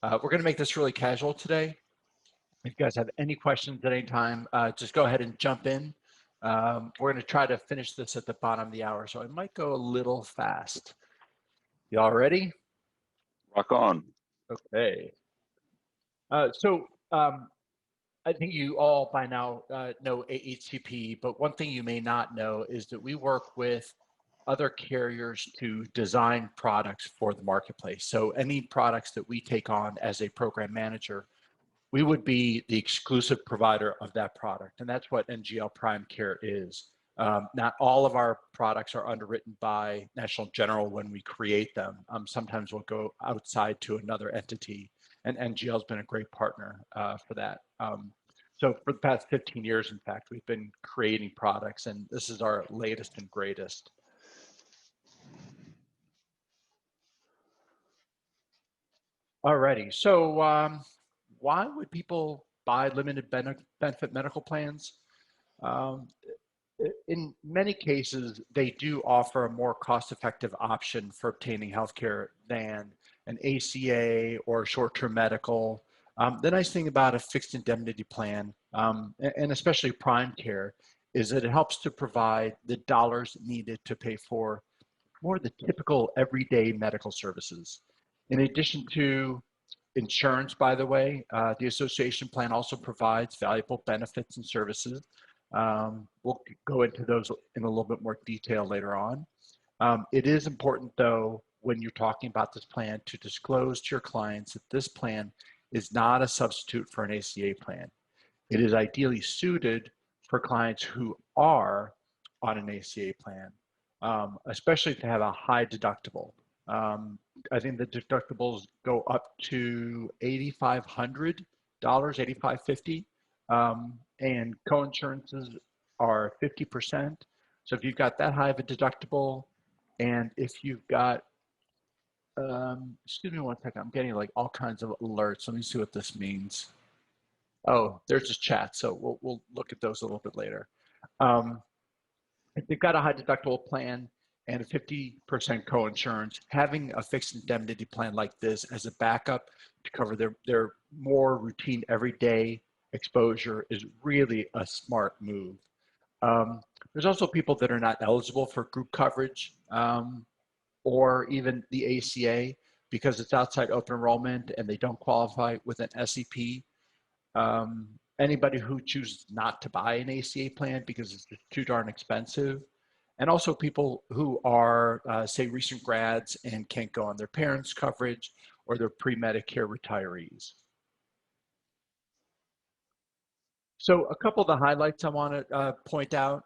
We're going to make this really casual today. If you guys have any questions at any time, just go ahead and jump in. We're going to try to finish this at the bottom of the hour, so I might go a little fast. Y'all ready? Rock on. Okay. I think you all by now know AHCP, but one thing you may not know is that we work with other carriers to design products for the marketplace. So any products that we take on as a program manager, we would be the exclusive provider of that product. And that's what NGL PrimeCare is. Not all of our products are underwritten by National General when we create them. Sometimes we'll go outside to another entity, and NGL has been a great partner for that. So for the past 15 years, in fact, we've been creating products, and this is our latest and greatest. Alrighty, so why would people buy limited benefit medical plans? In many cases, they do offer a more cost-effective option for obtaining healthcare than an ACA or short-term medical. The nice thing about a fixed indemnity plan, and especially PrimeCare, is that it helps to provide the dollars needed to pay for more of the typical everyday medical services. In addition to insurance, by the way, the association plan also provides valuable benefits and services. We'll go into those in a little bit more detail later on. It is important, though, when you're talking about this plan, to disclose to your clients that this plan is not a substitute for an ACA plan. It is ideally suited for clients who are on an ACA plan, especially to have a high deductible. I think the deductibles go up to $8,500, $8,550, and co-insurances are 50%. So if you've got that high of a deductible, and if you've got, excuse me one second, I'm getting like all kinds of alerts. Let me see what this means. Oh, there's just chat, so we'll look at those a little bit later. If they've got a high deductible plan and a 50% co-insurance, having a fixed indemnity plan like this as a backup to cover their more routine everyday exposure is really a smart move. There's also people that are not eligible for group coverage or even the ACA because it's outside open enrollment and they don't qualify with an SEP. Anybody who chooses not to buy an ACA plan because it's just too darn expensive, and also people who are, say, recent grads and can't go on their parents' coverage or their pre-Medicare retirees. So a couple of the highlights I want to point out.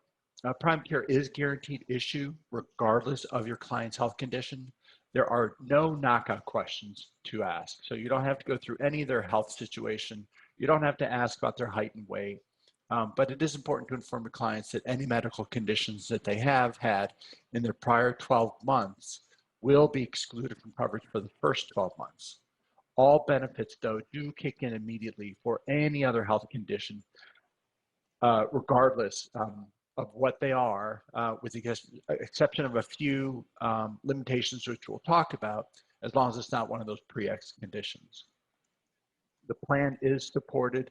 PrimeCare is guaranteed issue regardless of your client's health condition. There are no knockout questions to ask. So you don't have to go through any of their health situation. You don't have to ask about their height and weight. But it is important to inform the clients that any medical conditions that they have had in their prior 12 months will be excluded from coverage for the first 12 months. All benefits, though, do kick in immediately for any other health condition, regardless of what they are, with the exception of a few limitations which we'll talk about, as long as it's not one of those pre-X conditions. The plan is supported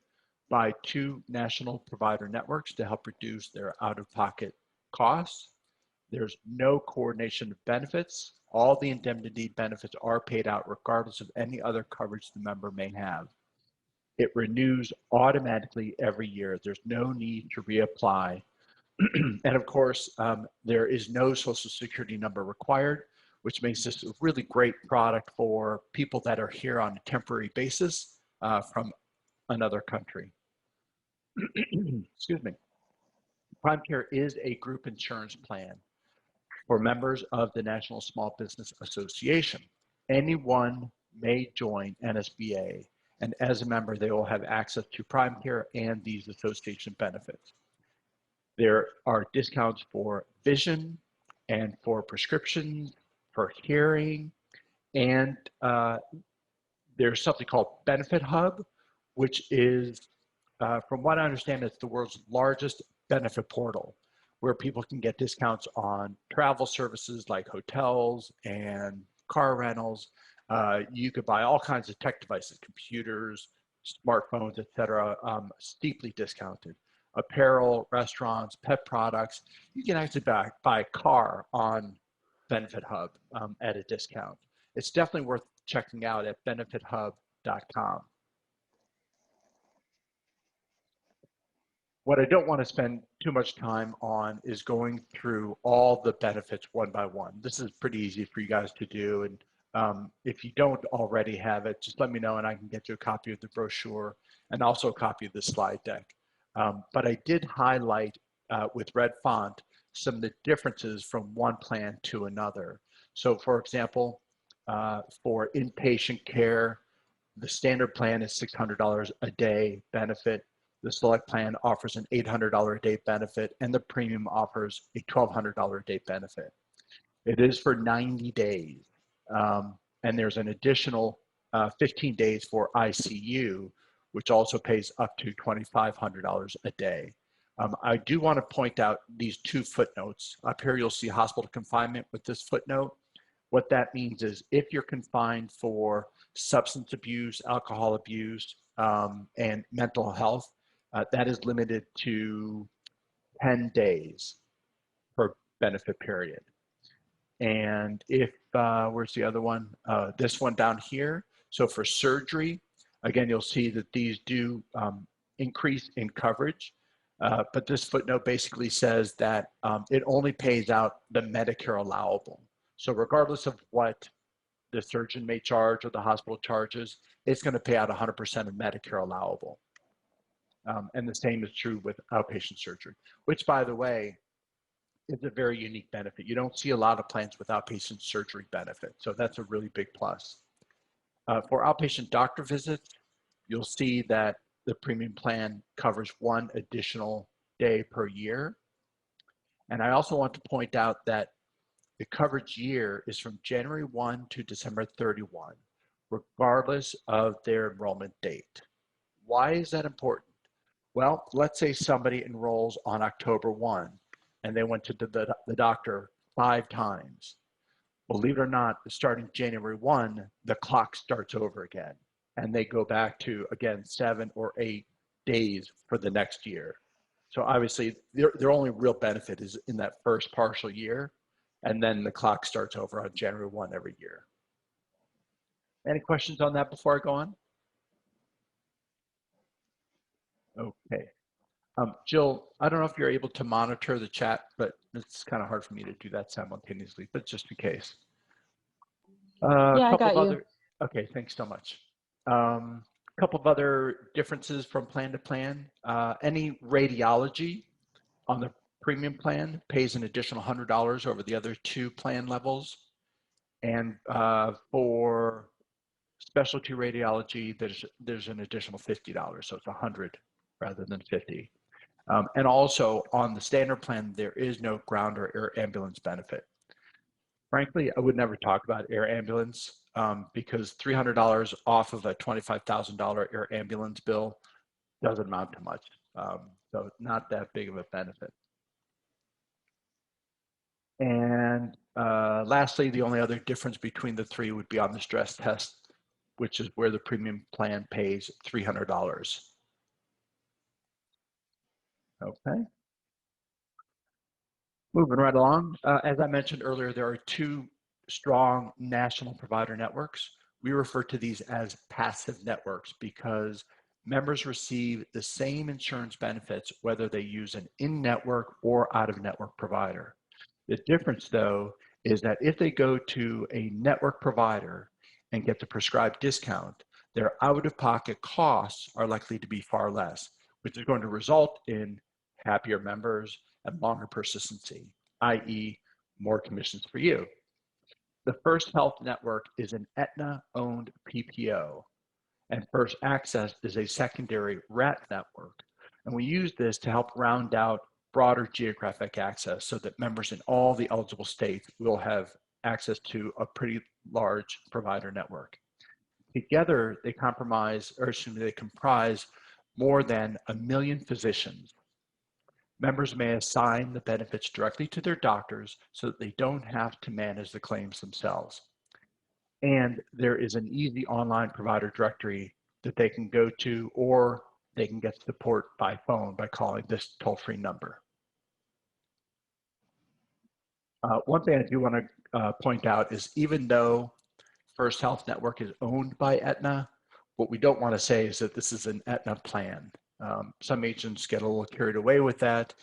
by 2 national provider networks to help reduce their out-of-pocket costs. There's no coordination of benefits. All the indemnity benefits are paid out regardless of any other coverage the member may have. It renews automatically every year. There's no need to reapply. And of course, there is no social security number required, which makes this a really great product for people that are here on a temporary basis from another country. Excuse me. PrimeCare is a group insurance plan for members of the National Small Business Association. Anyone may join NSBA, and as a member, they will have access to PrimeCare and these association benefits. There are discounts for vision and for prescriptions, for hearing, and there's something called Benefit Hub, which is, from what I understand, it's the world's largest benefit portal where people can get discounts on travel services like hotels and car rentals, You could buy all kinds of tech devices, computers, smartphones, etc., steeply discounted. Apparel, restaurants, pet products. You can actually buy a car on Benefit Hub at a discount. It's definitely worth checking out at benefithub.com. What I don't want to spend too much time on is going through all the benefits one by one. This is pretty easy for you guys to do. And if you don't already have it, just let me know and I can get you a copy of the brochure and also a copy of the slide deck. But I did highlight with red font some of the differences from one plan to another. So for example, for inpatient care, the standard plan is $600 a day benefit. The select plan offers an $800 a day benefit, and the premium offers a $1,200 a day benefit. It is for 90 days, and there's an additional 15 days for ICU, which also pays up to $2,500 a day. I do want to point out these two footnotes. Up here, you'll see hospital confinement with this footnote. What that means is if you're confined for substance abuse, alcohol abuse, and mental health, that is limited to 10 days per benefit period. And if, where's the other one? This one down here. So for surgery, again, you'll see that these do increase in coverage. But this footnote basically says that it only pays out the Medicare allowable. So regardless of what the surgeon may charge or the hospital charges, it's going to pay out 100% of Medicare allowable. And the same is true with outpatient surgery, which, by the way, is a very unique benefit. You don't see a lot of plans with outpatient surgery benefit, so that's a really big plus. For outpatient doctor visits, you'll see that the premium plan covers one additional day per year. And I also want to point out that the coverage year is from January 1 to December 31, regardless of their enrollment date. Why is that important? Well, let's say somebody enrolls on October 1 and they went to the doctor 5 times. Believe it or not, starting January 1, the clock starts over again and they go back to, again, 7 or 8 days for the next year. So obviously their only real benefit is in that first partial year, and then the clock starts over on January 1 every year. Any questions on that before I go on? Okay. Jill, I don't know if you're able to monitor the chat, but it's kind of hard for me to do that simultaneously, but just in case. Yeah, I got you. Other, okay, thanks so much. A couple of other differences from plan to plan. Any radiology on the premium plan pays an additional $100 over the other 2 plan levels. And for specialty radiology, there's an additional $50, so it's 100 rather than 50. And also on the standard plan, there is no ground or air ambulance benefit. Frankly, I would never talk about air ambulance because $300 off of a $25,000 air ambulance bill doesn't amount to much. So not that big of a benefit. And lastly, the only other difference between the 3 would be on the stress test, which is where the premium plan pays $300. Okay. Moving right along. As I mentioned earlier, there are 2 strong national provider networks. We refer to these as passive networks because members receive the same insurance benefits whether they use an in-network or out-of-network provider. The difference, though, is that if they go to a network provider and get the prescribed discount, their out-of-pocket costs are likely to be far less, which is going to result in happier members and longer persistency, i.e. more commissions for you. The First Health Network is an Aetna-owned PPO, and First Access is a secondary RAT network. And we use this to help round out broader geographic access so that members in all the eligible states will have access to a pretty large provider network. Together, they comprise more than 1 million physicians. Members may assign the benefits directly to their doctors so that they don't have to manage the claims themselves. And there is an easy online provider directory that they can go to, or they can get support by phone by calling this toll-free number. One thing I do want to point out is even though First Health Network is owned by Aetna, what we don't want to say is that this is an Aetna plan. Some agents get a little carried away with that.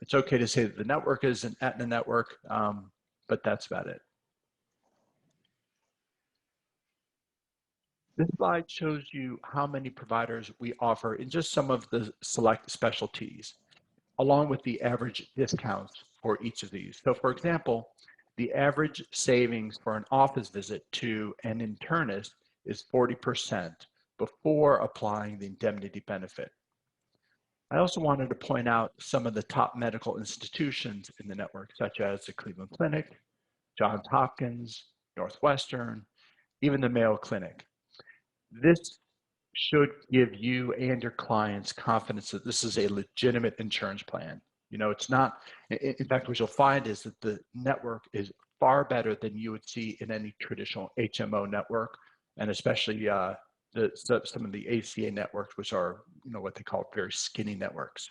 It's okay to say that the network is an Aetna network, but that's about it. This slide shows you how many providers we offer in just some of the select specialties, along with the average discounts for each of these. So for example, the average savings for an office visit to an internist is 40% before applying the indemnity benefit. I also wanted to point out some of the top medical institutions in the network, such as the Cleveland Clinic, Johns Hopkins, Northwestern, even the Mayo Clinic. This should give you and your clients confidence that this is a legitimate insurance plan. You know, it's not, in fact, what you'll find is that the network is far better than you would see in any traditional HMO network, and especially some of the ACA networks, which are, you know, what they call very skinny networks.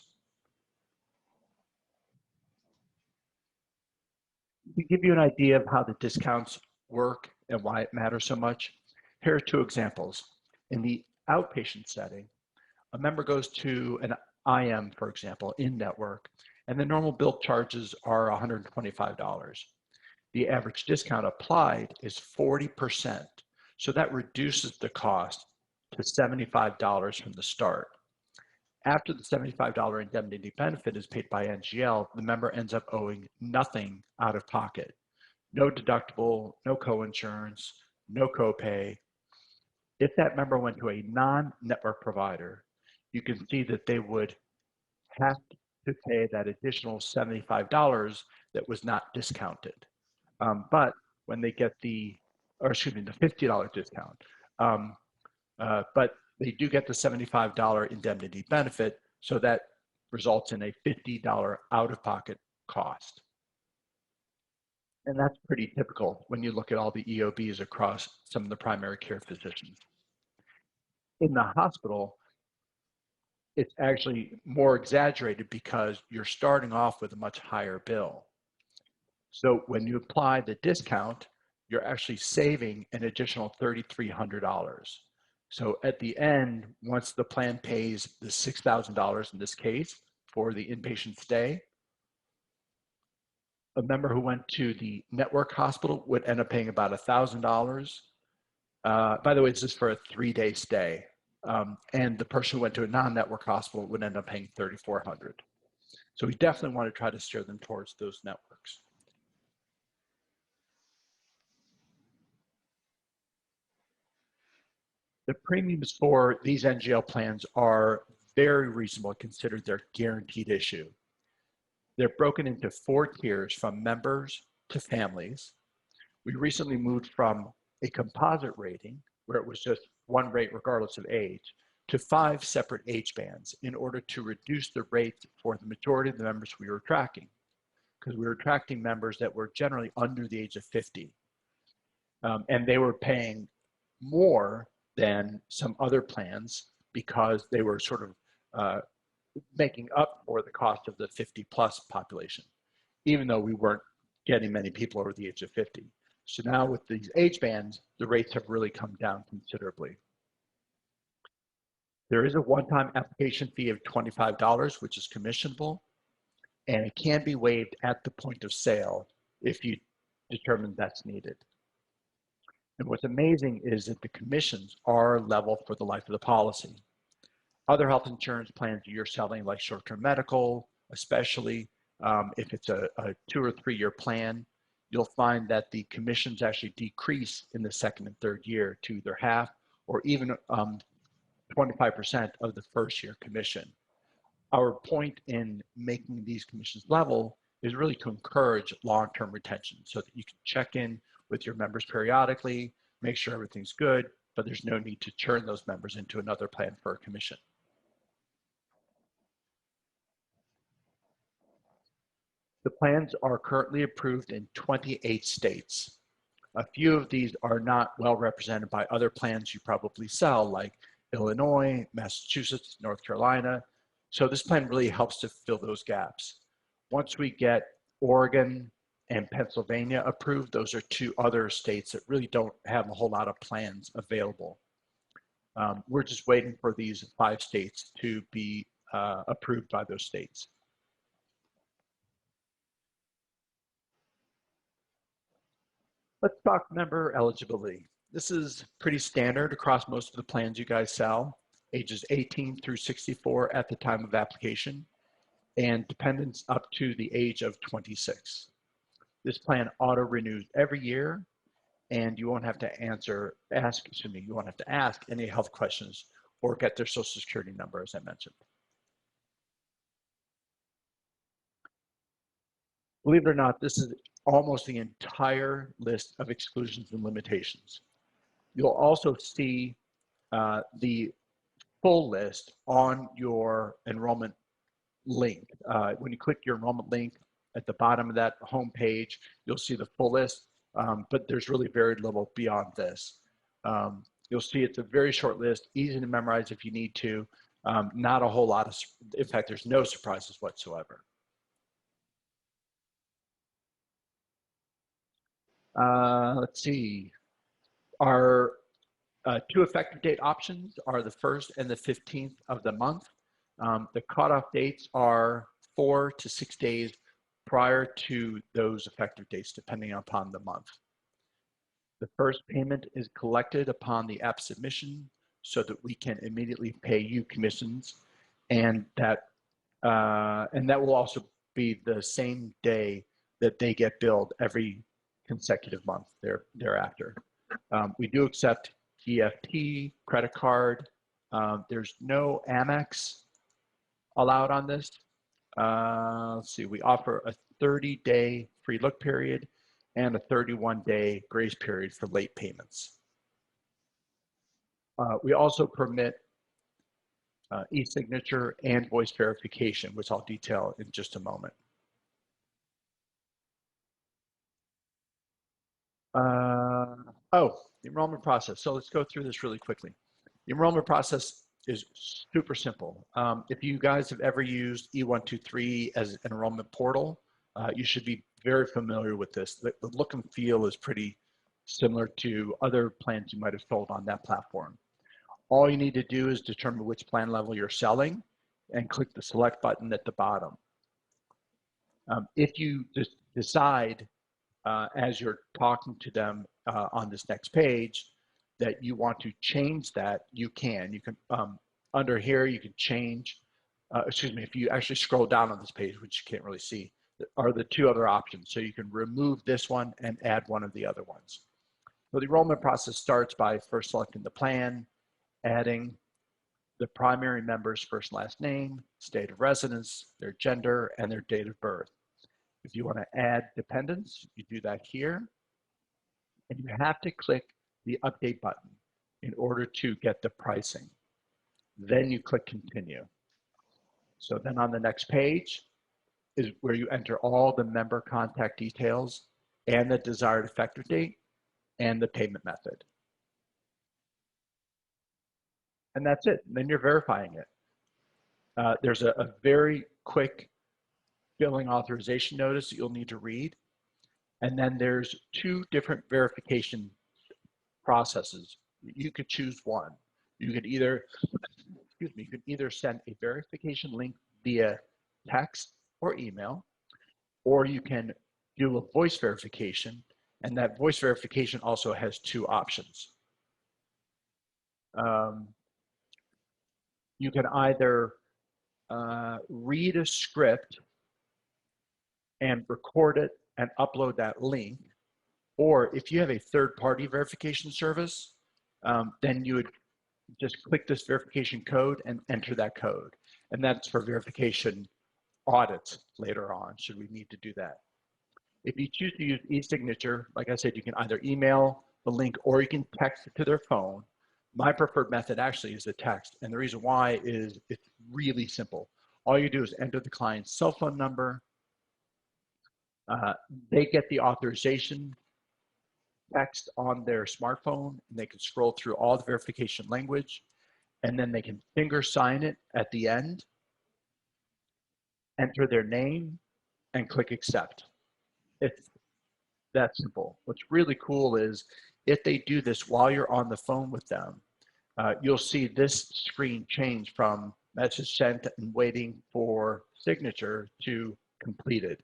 To give you an idea of how the discounts work and why it matters so much, here are two examples. In the outpatient setting, a member goes to an IM, for example, in network, and the normal bill charges are $125. The average discount applied is 40%. So that reduces the cost to $75 from the start. After the $75 indemnity benefit is paid by NGL, the member ends up owing nothing out of pocket. No deductible, no coinsurance, no copay. If that member went to a non-network provider, you can see that they would have to pay that additional $75 that was not discounted. But when they get the $50 discount, but they do get the $75 indemnity benefit, so that results in a $50 out-of-pocket cost. And that's pretty typical when you look at all the EOBs across some of the primary care physicians. In the hospital, it's actually more exaggerated because you're starting off with a much higher bill. So when you apply the discount, you're actually saving an additional $3,300. So at the end, once the plan pays the $6,000 in this case for the inpatient stay, a member who went to the network hospital would end up paying about $1,000. By the way, this is for a 3-day stay. And the person who went to a non-network hospital would end up paying $3,400. So we definitely want to try to steer them towards those networks. The premiums for these NGL plans are very reasonable considered their guaranteed issue. They're broken into 4 tiers from members to families. We recently moved from a composite rating, where it was just one rate regardless of age, to 5 separate age bands in order to reduce the rate for the majority of the members we were tracking, because we were tracking members that were generally under the age of 50. And they were paying more than some other plans because they were sort of making up for the cost of the 50 plus population, even though we weren't getting many people over the age of 50. So now with these age bands, the rates have really come down considerably. There is a one-time application fee of $25, which is commissionable, and it can be waived at the point of sale if you determine that's needed. And what's amazing is that the commissions are level for the life of the policy. Other health insurance plans you're selling, like short-term medical, especially if it's a 2 or 3 year plan, you'll find that the commissions actually decrease in the 2nd and 3rd year to either half or even 25% of the 1st year commission. Our point in making these commissions level is really to encourage long-term retention so that you can check in with your members periodically, make sure everything's good, but there's no need to churn those members into another plan for a commission. The plans are currently approved in 28 states. A few of these are not well represented by other plans you probably sell, like Illinois, Massachusetts, North Carolina. So this plan really helps to fill those gaps. Once we get Oregon and Pennsylvania approved, those are two other states that really don't have a whole lot of plans available. We're just waiting for these 5 states to be approved by those states. Let's talk member eligibility. This is pretty standard across most of the plans you guys sell, ages 18 through 64 at the time of application, and dependents up to the age of 26. This plan auto renews every year, and you won't have to you won't have to ask any health questions or get their social security number, as I mentioned. Believe it or not, this is almost the entire list of exclusions and limitations. You'll also see the full list on your enrollment link. When you click your enrollment link at the bottom of that home page, you'll see the full list, but there's really very little beyond this. You'll see it's a very short list, easy to memorize if you need to, not a whole lot of, in fact, there's no surprises whatsoever. Let's see. Our 2 effective date options are the 1st and the 15th of the month. The cutoff dates are 4 to 6 days prior to those effective dates, depending upon the month. The first payment is collected upon the app submission so that we can immediately pay you commissions, and that will also be the same day that they get billed every consecutive month thereafter. We do accept EFT, credit card. There's no Amex allowed on this. Let's see, we offer a 30-day free look period and a 31-day grace period for late payments. We also permit e-signature and voice verification, which I'll detail in just a moment. The enrollment process. So let's go through this really quickly. The enrollment process is super simple. If you guys have ever used E123 as an enrollment portal, you should be very familiar with this. The look and feel is pretty similar to other plans you might have sold on that platform. All you need to do is determine which plan level you're selling and click the select button at the bottom. If you just decide as you're talking to them on this next page that you want to change that, you can. You can, under here, you can change, if you actually scroll down on this page, which you can't really see, are the 2 other options. So you can remove this one and add one of the other ones. So the enrollment process starts by first selecting the plan, adding the primary member's first and last name, state of residence, their gender, and their date of birth. If you want to add dependents, you do that here. And you have to click the update button in order to get the pricing. Then you click continue. So then on the next page is where you enter all the member contact details and the desired effective date and the payment method. And that's it. And then you're verifying it. There's a very quick billing authorization notice that you'll need to read. And then there's 2 different verification processes. You could choose one. You could either, you could either send a verification link via text or email, or you can do a voice verification, and that voice verification also has 2 options. You can either read a script and record it and upload that link, or if you have a third-party verification service, then you would just click this verification code and enter that code. And that's for verification audits later on, should we need to do that. If you choose to use e-signature, like I said, you can either email the link or you can text it to their phone. My preferred method actually is the text. And the reason why is it's really simple. All you do is enter the client's cell phone number. They get the authorization text on their smartphone, and they can scroll through all the verification language, and then they can finger sign it at the end, enter their name, and click accept. It's that simple. What's really cool is if they do this while you're on the phone with them, you'll see this screen change from message sent and waiting for signature to completed.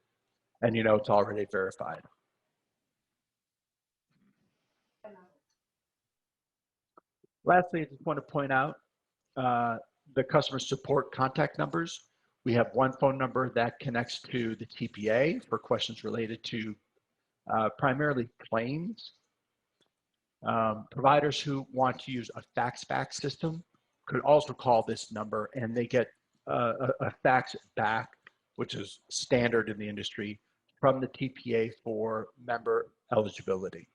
And you know it's already verified. Lastly, I just want to point out the customer support contact numbers. We have one phone number that connects to the TPA for questions related to primarily claims. Providers who want to use a fax back system could also call this number, and they get a fax back, which is standard in the industry, from the TPA for member eligibility.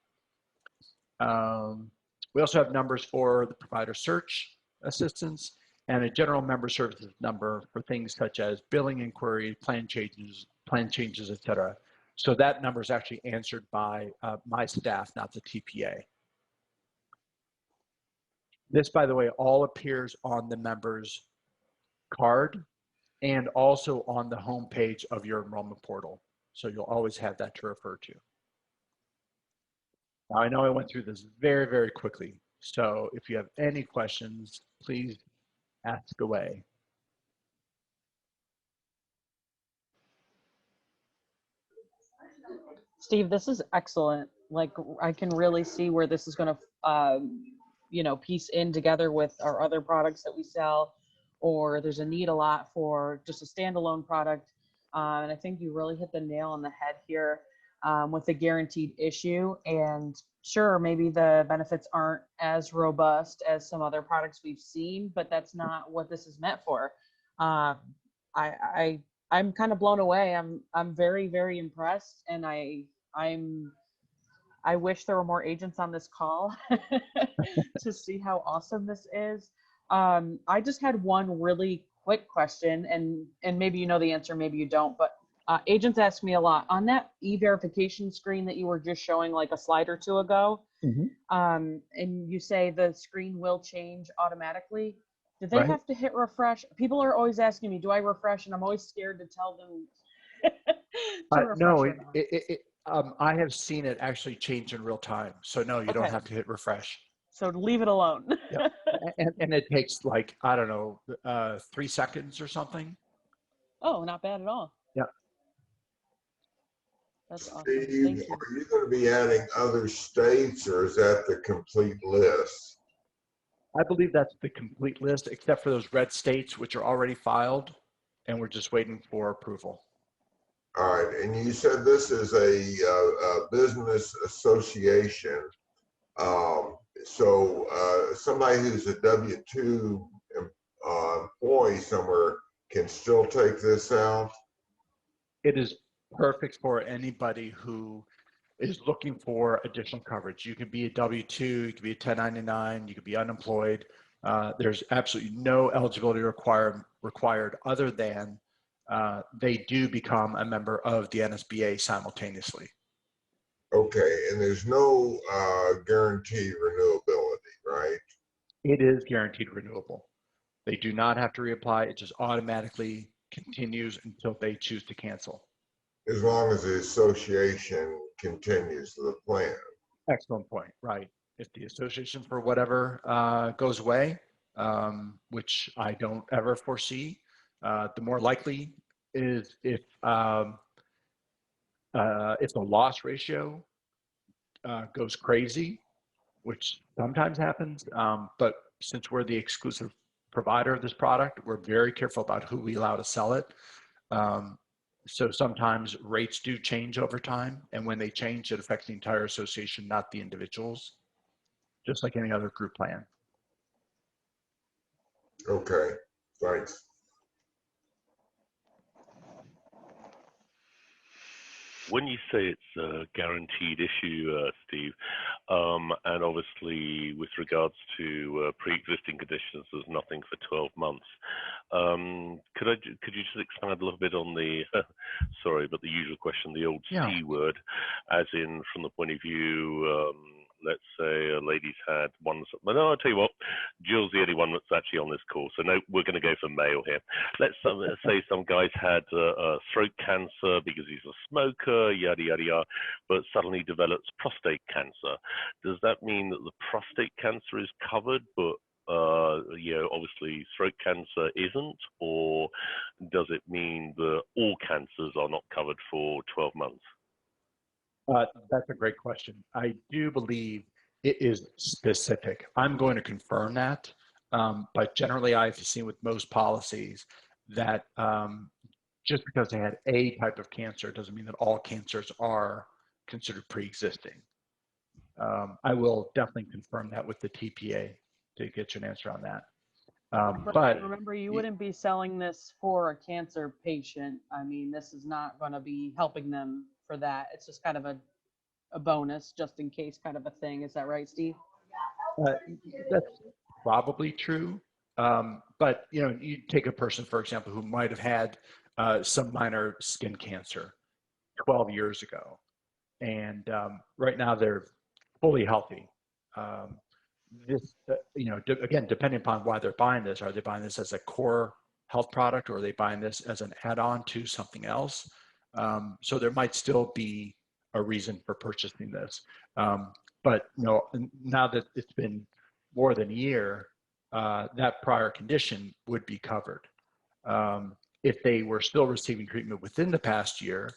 We also have numbers for the provider search assistance and a general member services number for things such as billing inquiries, plan changes, et cetera. So that number is actually answered by my staff, not the TPA. This, by the way, all appears on the member's card and also on the homepage of your enrollment portal. So you'll always have that to refer to. Now, I know I went through this very, very quickly. So if you have any questions, please ask away. Steve, this is excellent. Like, I can really see where this is going to, you know, piece in together with our other products that we sell, or there's a need a lot for just a standalone product. And I think you really hit the nail on the head here with the guaranteed issue. And sure, maybe the benefits aren't as robust as some other products we've seen, but that's not what this is meant for. I'm kind of blown away. I'm very, very impressed, and I wish there were more agents on this call to see how awesome this is. I just had one really quick question, and maybe you know the answer, maybe you don't, but agents ask me a lot on that e-verification screen that you were just showing like a slide or two ago. And you say the screen will change automatically. Do they have to hit refresh? People are always asking me, do I refresh? And I'm always scared to tell them to refresh. No, I have seen it actually change in real time. So no, you don't have to hit refresh. So leave it alone. Yeah. And it takes like, I don't know, 3 seconds or something. Oh, not bad at all. Yeah. That's awesome. Steve, Thank you. are you going to be adding other states, or is that the complete list? I believe that's the complete list, except for those red states, which are already filed, and we're just waiting for approval. All right, and you said this is a business association. So somebody who's a W-2 employee somewhere can still take this out? It is perfect for anybody who is looking for additional coverage. You could be a W-2, you could be a 1099, you could be unemployed. There's absolutely no eligibility required other than they do become a member of the NSBA simultaneously. Okay, and there's no guaranteed renewability, right? It is guaranteed renewable. They do not have to reapply. It just automatically continues until they choose to cancel. As long as the association continues the plan. Excellent point, right. If the association for whatever goes away, which I don't ever foresee, the more likely is if the loss ratio goes crazy, which sometimes happens, but since we're the exclusive provider of this product, we're very careful about who we allow to sell it. So sometimes rates do change over time, and when they change, it affects the entire association, not the individuals, just like any other group plan. Okay, thanks. When you say it's a guaranteed issue, Steve, and obviously with regards to pre-existing conditions, there's nothing for 12 months. Could you just expand a little bit on the, sorry, but the usual question, the old Yeah. C word, as in from the point of view, let's say a lady's had one, but no, I'll tell you what, Jill's the only one that's actually on this call, so no, we're going to go for male here. Let's say some guy's had throat cancer because he's a smoker, yada, yada, yada, but suddenly develops prostate cancer. Does that mean that the prostate cancer is covered, but you know, obviously throat cancer isn't, or does it mean that all cancers are not covered for 12 months? That's a great question. I do believe it is specific. I'm going to confirm that, but generally I've seen with most policies that just because they had a type of cancer doesn't mean that all cancers are considered pre-existing. I will definitely confirm that with the TPA to get you an answer on that. But remember, you wouldn't be selling this for a cancer patient. I mean, this is not going to be helping them for that. It's just kind of a bonus, just in case kind of a thing. Is that right, Steve? that's probably true. But you know, you take a person, for example, who might have had some minor skin cancer 12 years ago, and right now they're fully healthy. This, you know, again, depending upon why they're buying this, are they buying this as a core health product, or are they buying this as an add-on to something else? So there might still be a reason for purchasing this. But you know, now that it's been more than a year, that prior condition would be covered. If they were still receiving treatment within the past year,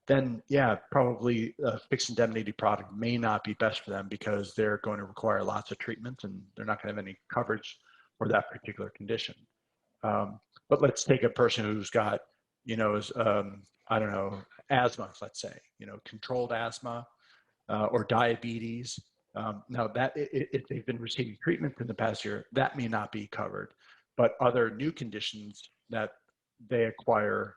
then yeah, probably a fixed indemnity product may not be best for them because they're going to require lots of treatments and they're not going to have any coverage for that particular condition. But let's take a person who's got, you know, I don't know, asthma, let's say, you know, controlled asthma or diabetes. Now that if they've been receiving treatment in the past year, that may not be covered, but other new conditions that they acquire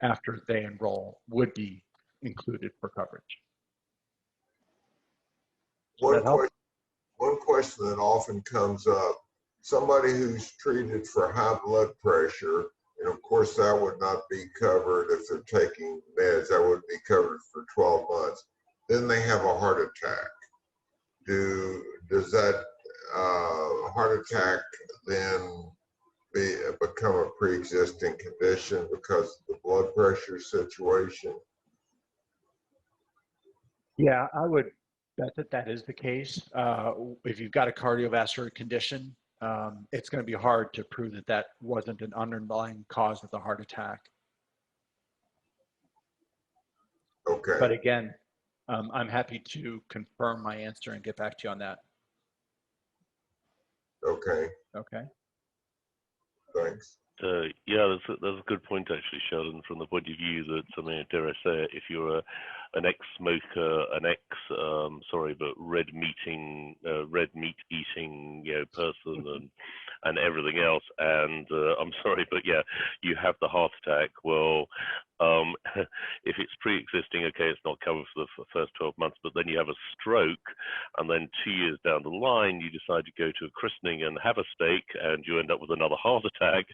after they enroll would be included for coverage. One question that often comes up, somebody who's treated for high blood pressure, and of course that would not be covered if they're taking meds, that would be covered for 12 months. Then they have a heart attack. Does that heart attack then become a pre-existing condition because of the blood pressure situation? Yeah, I would bet that that is the case. If you've got a cardiovascular condition, it's going to be hard to prove that that wasn't an underlying cause of the heart attack. Okay. But again, I'm happy to confirm my answer and get back to you on that. Okay. Okay. Thanks. Yeah, that's a good point actually, Sheldon, from the point of view that, I mean, dare I say it, if you're an ex-smoker, red meat eating, you know, person and everything else, and I'm sorry, but yeah, you have the heart attack. Well, if it's pre-existing, okay, it's not covered for the first 12 months, but then you have a stroke, and then 2 years down the line, you decide to go to a christening and have a steak, and you end up with another heart attack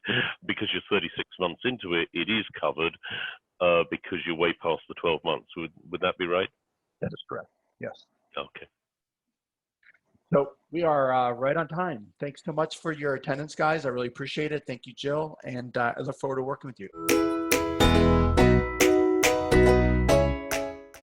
because you're 36 months into it. It is covered because you're way past the 12 months. Would that be right? That is correct. Yes. Okay. So we are right on time. Thanks so much for your attendance, guys. I really appreciate it. Thank you, Jill, and I look forward to working with you.